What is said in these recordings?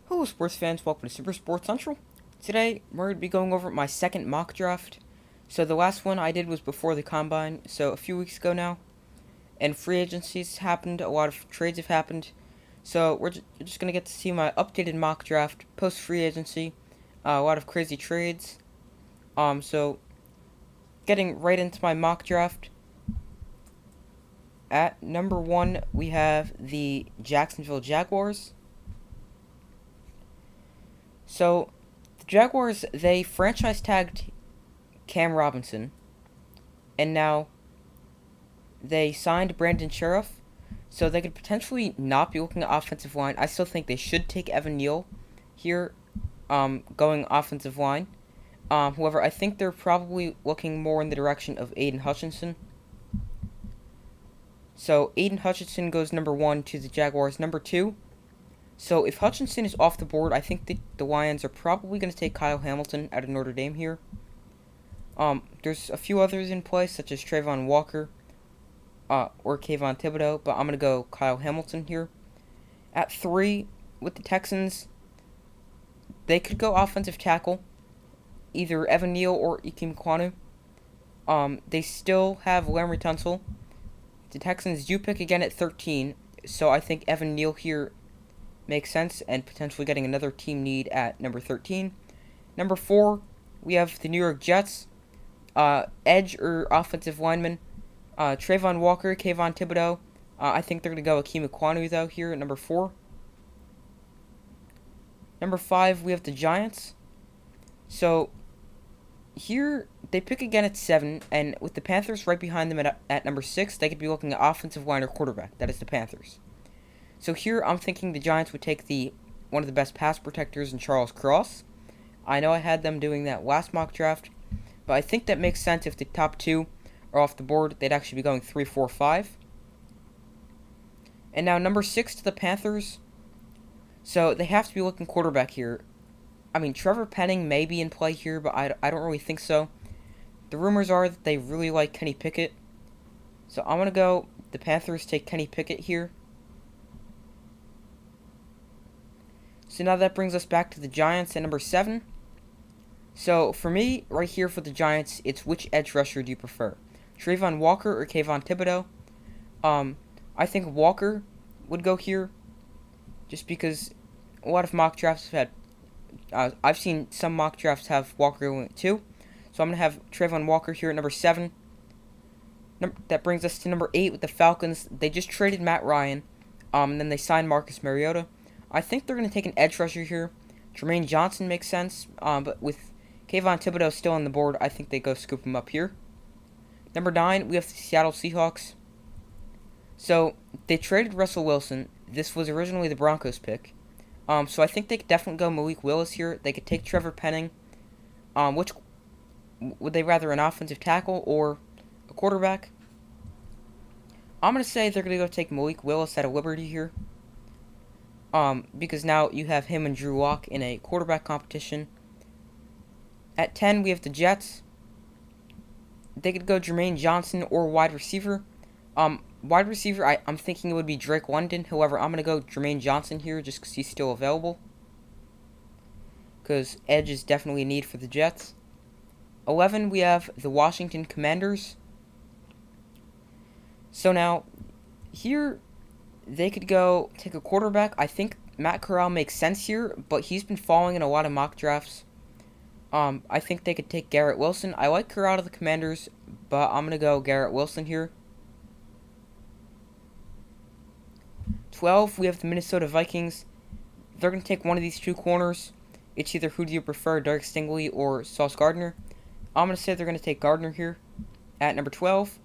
Hello, sports fans. Welcome to Super Sports Central. Today, we're going to be going over my second mock draft. So, the last one I did was before the combine, so a few weeks ago now. And free agencies happened, a lot of trades have happened. So, we're just going to get to see my updated mock draft post free agency. A lot of crazy trades. So, getting right into my mock draft. At number 1, we have the Jacksonville Jaguars. So, the Jaguars, they franchise tagged Cam Robinson, and now they signed Brandon Sheriff, so they could potentially not be looking at offensive line. I still think they should take Evan Neal here, going offensive line. However, I think they're probably looking more in the direction of Aiden Hutchinson. So, Aiden Hutchinson goes number 1 to the Jaguars. Number 2, so if Hutchinson is off the board, I think the Lions are probably going to take Kyle Hamilton out of Notre Dame here. There's a few others in play, such as Trayvon Walker, or Kayvon Thibodeau, but I'm going to go Kyle Hamilton here. At 3, with the Texans, they could go offensive tackle, either Evan Neal or Ikem Ekwonu. They still have Larry Tunsil. The Texans do pick again at 13, so I think Evan Neal here makes sense, and potentially getting another team need at number 13. Number 4, we have the New York Jets. Edge or offensive lineman, Trayvon Walker, Kayvon Thibodeau. I think they're going to go Ikem Ekwonu, though, here at number 4. Number 5, we have the Giants. So, here, they pick again at 7, and with the Panthers right behind them at number 6, they could be looking at offensive line or quarterback. That is the Panthers. So here, I'm thinking the Giants would take one of the best pass protectors in Charles Cross. I know I had them doing that last mock draft, but I think that makes sense if the top 2 are off the board. They'd actually be going 3, 4, 5. And now number 6 to the Panthers. So they have to be looking quarterback here. I mean, Trevor Penning may be in play here, but I don't really think so. The rumors are that they really like Kenny Pickett. So I'm going to go the Panthers take Kenny Pickett here. So now that brings us back to the Giants at number 7. So for me, right here for the Giants, it's which edge rusher do you prefer? Trayvon Walker or Kayvon Thibodeau? I think Walker would go here, just because a lot of mock drafts have had, I've seen some mock drafts have Walker going at 2. So I'm going to have Trayvon Walker here at number 7. That brings us to number 8 with the Falcons. They just traded Matt Ryan, and then they signed Marcus Mariota. I think they're going to take an edge rusher here. Jermaine Johnson makes sense, but with Kayvon Thibodeau still on the board, I think they go scoop him up here. Number 9, we have the Seattle Seahawks. So, they traded Russell Wilson. This was originally the Broncos pick. So I think they could definitely go Malik Willis here. They could take Trevor Penning. Which would they rather, an offensive tackle or a quarterback? I'm going to say they're going to go take Malik Willis out of Liberty here. Because now you have him and Drew Lock in a quarterback competition. At 10, we have the Jets. They could go Jermaine Johnson or wide receiver. Wide receiver, I'm thinking it would be Drake London. However, I'm going to go Jermaine Johnson here just because he's still available. Because edge is definitely a need for the Jets. 11, we have the Washington Commanders. So now, here, they could go take a quarterback. I think Matt Corral makes sense here, but he's been falling in a lot of mock drafts. I think they could take Garrett Wilson. I like Corral to the Commanders, but I'm going to go Garrett Wilson here. 12, we have the Minnesota Vikings. They're going to take one of these 2 corners. It's either who do you prefer, Derek Stingley or Sauce Gardner. I'm going to say they're going to take Gardner here at number 12.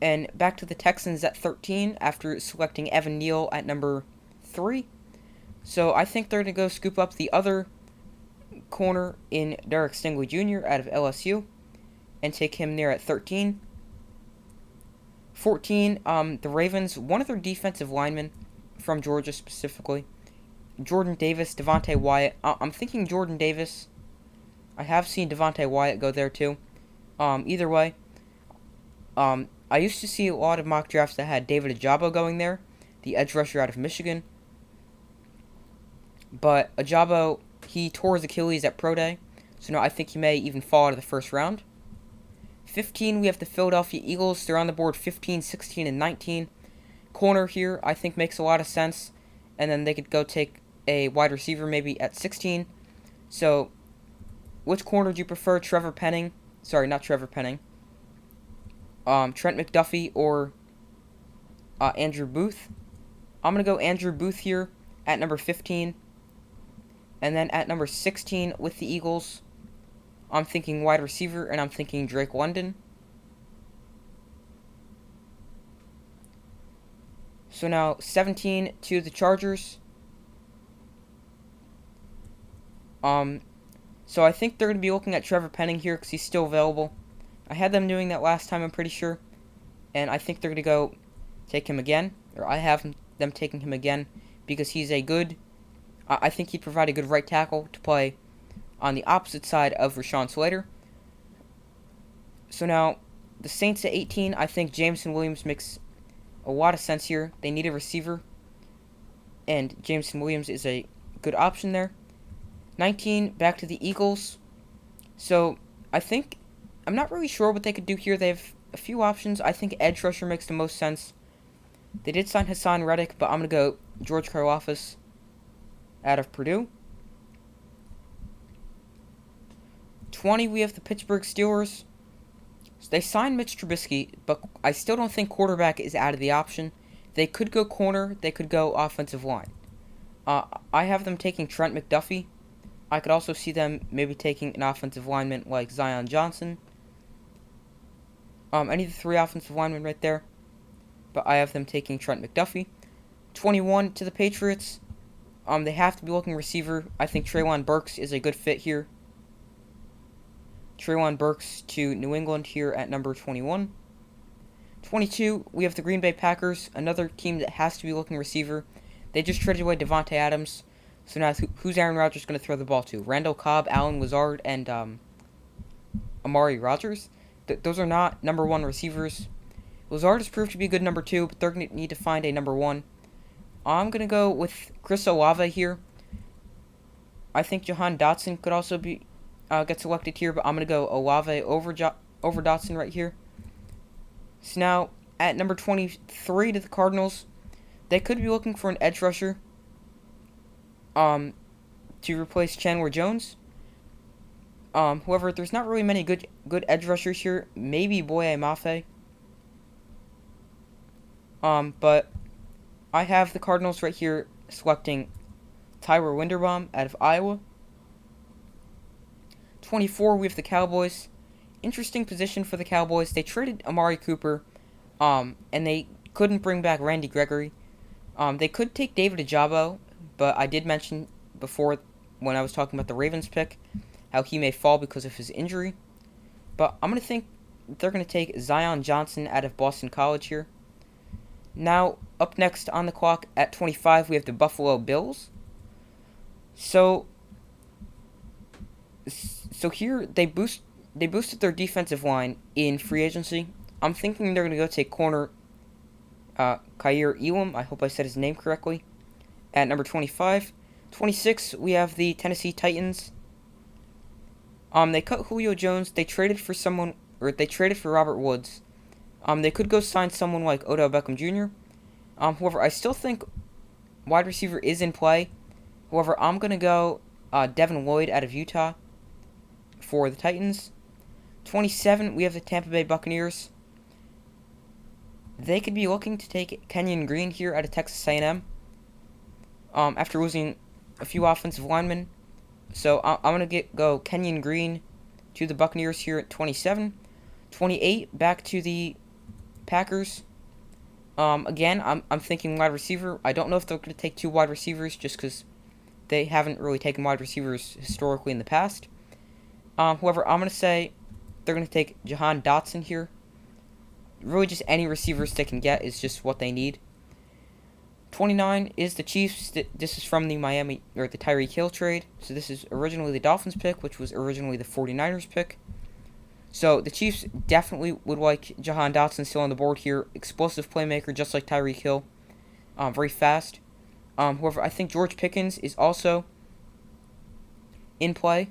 And back to the Texans at 13 after selecting Evan Neal at number 3. So I think they're going to go scoop up the other corner in Derek Stingley Jr. out of LSU and take him there at 13. 14, the Ravens, one of their defensive linemen from Georgia specifically, Jordan Davis, Devontae Wyatt. I'm thinking Jordan Davis. I have seen Devontae Wyatt go there too. Either way, I used to see a lot of mock drafts that had David Ojabo going there, the edge rusher out of Michigan. But Ajabo, he tore his Achilles at Pro Day, so now I think he may even fall out of the first round. 15, we have the Philadelphia Eagles. They're on the board 15, 16, and 19. Corner here, I think, makes a lot of sense. And then they could go take a wide receiver maybe at 16. So, which corner do you prefer? Trevor Penning? Sorry, not Trevor Penning. Trent McDuffie or Andrew Booth? I'm going to go Andrew Booth here at number 15. And then at number 16 with the Eagles, I'm thinking wide receiver, and I'm thinking Drake London. So now 17 to the Chargers. So I think they're going to be looking at Trevor Penning here because he's still available. I had them doing that last time, I'm pretty sure. And I think they're going to go take him again. Or I have them taking him again because he's a good... I think he'd provide a good right tackle to play on the opposite side of Rashawn Slater. So now, the Saints at 18, I think Jameson Williams makes a lot of sense here. They need a receiver, and Jameson Williams is a good option there. 19, back to the Eagles. So, I'm not really sure what they could do here. They have a few options. I think edge rusher makes the most sense. They did sign Hassan Reddick, but I'm going to go George Karlaftis out of Purdue. 20, we have the Pittsburgh Steelers. So they signed Mitch Trubisky, but I still don't think quarterback is out of the option. They could go corner. They could go offensive line. I have them taking Trent McDuffie. I could also see them maybe taking an offensive lineman like Zion Johnson. Any of the three offensive linemen right there. But I have them taking Trent McDuffie. 21 to the Patriots. They have to be looking receiver. I think Treylon Burks is a good fit here. Treylon Burks to New England here at number 21. 22, we have the Green Bay Packers, another team that has to be looking receiver. They just traded away Devontae Adams. So now who's Aaron Rodgers going to throw the ball to? Randall Cobb, Allen Lazard, and Amari Rodgers? Those are not number one receivers. Lazard has proved to be a good number 2, but they're going to need to find a number 1. I'm going to go with Chris Olave here. I think Jahan Dotson could also be get selected here, but I'm going to go Olave over Dotson right here. So now, at number 23 to the Cardinals, they could be looking for an edge rusher to replace Chandler Jones. However, there's not really many good edge rushers here. Maybe Boye Mafe. But I have the Cardinals right here selecting Tyler Linderbaum out of Iowa. 24, we have the Cowboys. Interesting position for the Cowboys. They traded Amari Cooper, and they couldn't bring back Randy Gregory. They could take David Ajabo, but I did mention before when I was talking about the Ravens pick how he may fall because of his injury. But I'm going to think they're going to take Zion Johnson out of Boston College here. Now, up next on the clock at 25, we have the Buffalo Bills. So here they boosted their defensive line in free agency. I'm thinking they're going to go take corner Kaiir Elam. I hope I said his name correctly. At number 25. 26, we have the Tennessee Titans. They cut Julio Jones. They traded for Robert Woods. They could go sign someone like Odell Beckham Jr. However, I still think wide receiver is in play. However, I'm going to go Devin Lloyd out of Utah for the Titans. 27, we have the Tampa Bay Buccaneers. They could be looking to take Kenyon Green here out of Texas A&M after losing a few offensive linemen. So I'm going to go Kenyon Green to the Buccaneers here at 27. 28, back to the Packers. Again, I'm thinking wide receiver. I don't know if they're going to take 2 wide receivers just because they haven't really taken wide receivers historically in the past. However, I'm going to say they're going to take Jahan Dotson here. Really just any receivers they can get is just what they need. 29 is the Chiefs. This is from the Tyreek Hill trade. So this is originally the Dolphins pick, which was originally the 49ers pick. So the Chiefs definitely would like Jahan Dotson still on the board here. Explosive playmaker just like Tyreek Hill. Very fast. However, I think George Pickens is also in play.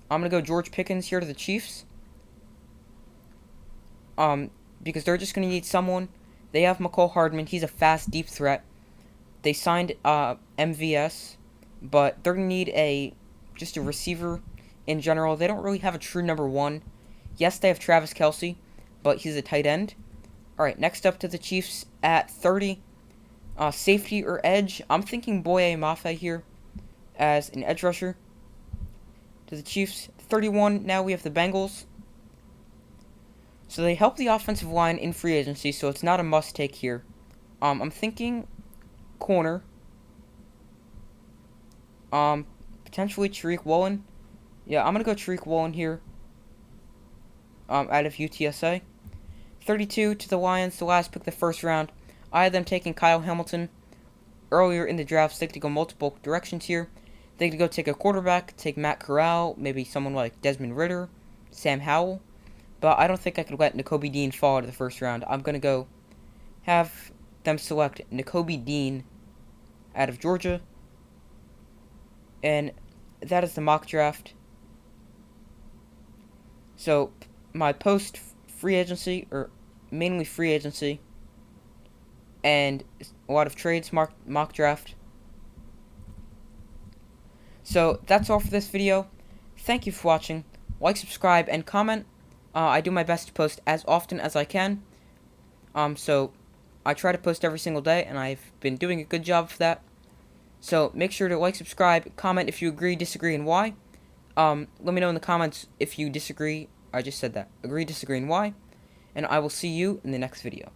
I'm going to go George Pickens here to the Chiefs. Because they're just going to need someone. They have McCole Hardman. He's a fast, deep threat. They signed MVS, but they're going to need just a receiver in general. They don't really have a true number one. Yes, they have Travis Kelce, but he's a tight end. All right, next up to the Chiefs at 30. Safety or edge. I'm thinking Boye Mafe here as an edge rusher. To the Chiefs, 31. Now we have the Bengals. So they help the offensive line in free agency, so it's not a must-take here. I'm thinking corner. Potentially Tariq Woolen. Yeah, I'm going to go Tariq Woolen here. Out of UTSA. 32 to the Lions, the last pick of the first round. I had them taking Kyle Hamilton earlier in the draft. They could go multiple directions here. They could go take a quarterback, take Matt Corral, maybe someone like Desmond Ridder, Sam Howell. But I don't think I could let Nakobe Dean fall to the first round. I'm going to go have them select Nakobe Dean out of Georgia. And that is the mock draft. So my post-free agency, or mainly free agency, and a lot of trades mock draft. So that's all for this video. Thank you for watching. Like, subscribe, and comment. I do my best to post as often as I can. So I try to post every single day, and I've been doing a good job of that. So make sure to like, subscribe, comment if you agree, disagree, and why. Let me know in the comments if you disagree. I just said that. Agree, disagree, and why. And I will see you in the next video.